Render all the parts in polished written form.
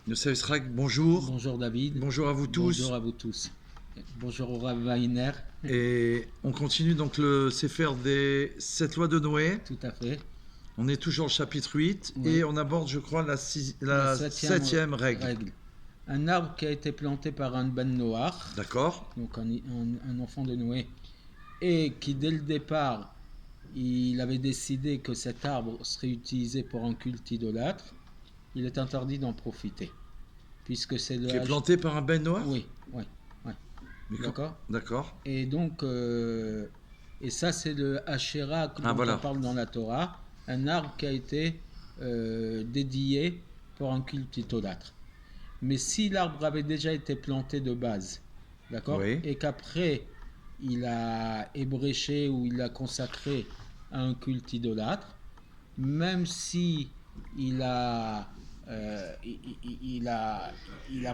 Youssef Israq, bonjour. Bonjour David. Bonjour à vous tous. Bonjour à vous tous. Bonjour au Rav Weiner. Et on continue donc le Sefer des 7 lois de Noé. Tout à fait. On est toujours au chapitre 8 Oui. et on aborde, je crois, la septième règle. Un arbre qui a été planté par un Ben Noach, D'accord. donc un enfant de Noé, et qui dès le départ, il avait décidé que cet arbre serait utilisé pour un culte idolâtre, il est interdit d'en profiter. Puisque c'est le Qui est planté par un Ben Noach. Oui. D'accord. D'accord. Et donc, et ça c'est le Asherah dont voilà. on parle dans la Torah, un arbre qui a été dédié pour un culte idolâtre. Mais si l'arbre avait déjà été planté de base, d'accord, Oui. et qu'après il a ébréché ou il l'a consacré à un culte idolâtre, même si il a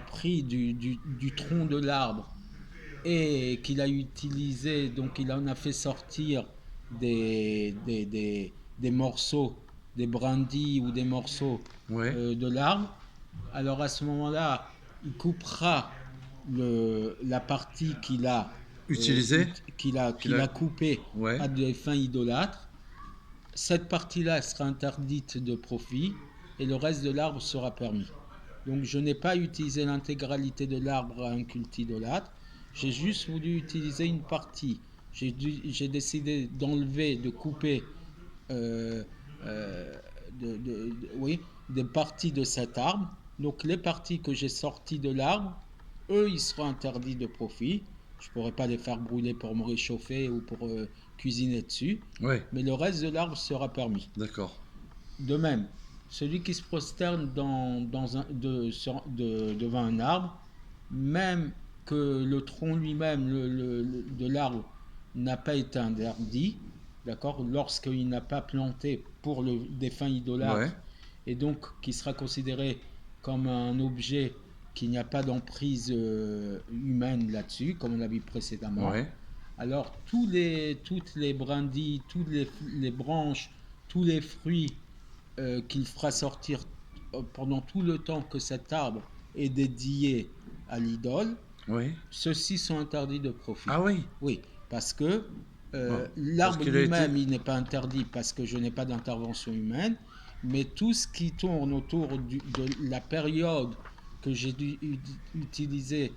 pris du tronc de l'arbre et qu'il a utilisé, donc il en a fait sortir des morceaux, des brindilles ou des morceaux Ouais. de l'arbre, alors à ce moment-là, il coupera la partie qu'il a Utilisé. qu'il a coupée Ouais. à des fins idolâtres. Cette partie-là sera interdite de profit et le reste de l'arbre sera permis. Donc je n'ai pas utilisé l'intégralité de l'arbre à un culte idolâtre, j'ai juste voulu utiliser une partie. J'ai décidé d'enlever, de couper des parties de cet arbre. Donc les parties que j'ai sorties de l'arbre, eux, ils seront interdits de profit. Je ne pourrai pas les faire brûler pour me réchauffer ou pour cuisiner dessus. Ouais. Mais le reste de l'arbre sera permis. D'accord. De même, celui qui se prosterne devant un arbre, même que le tronc lui-même de l'arbre n'a pas été interdit, d'accord, lorsqu'il n'a pas planté pour des fins idolâtres, Ouais. et donc qui sera considéré comme un objet qui n'y a pas d'emprise humaine là-dessus, comme on l'a vu précédemment. Ouais. Alors toutes les brindilles, toutes les branches, tous les fruits qu'il fera sortir pendant tout le temps que cet arbre est dédié à l'idole, Oui. ceux-ci sont interdits de profit. Ah oui. Oui, parce que l'arbre qu'il lui-même, il n'est pas interdit parce que je n'ai pas d'intervention humaine, mais tout ce qui tourne autour de la période que j'ai dû utiliser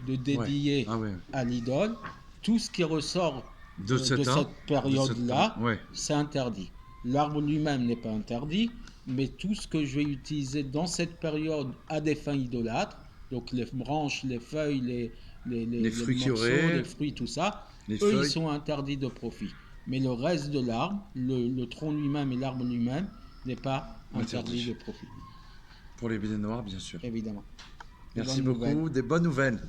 de dédier à l'idole, tout ce qui ressort de cette période-là, c'est interdit. L'arbre lui-même n'est pas interdit, mais tout ce que je vais utiliser dans cette période à des fins idolâtres, donc les branches, les feuilles, les fruits morceaux, les fruits, tout ça, eux, ils sont interdits de profit. Mais le reste de l'arbre, le tronc lui-même et l'arbre lui-même, n'est pas interdit de profit. Pour les bidets noirs, bien sûr. Évidemment. Merci beaucoup. Des bonnes nouvelles.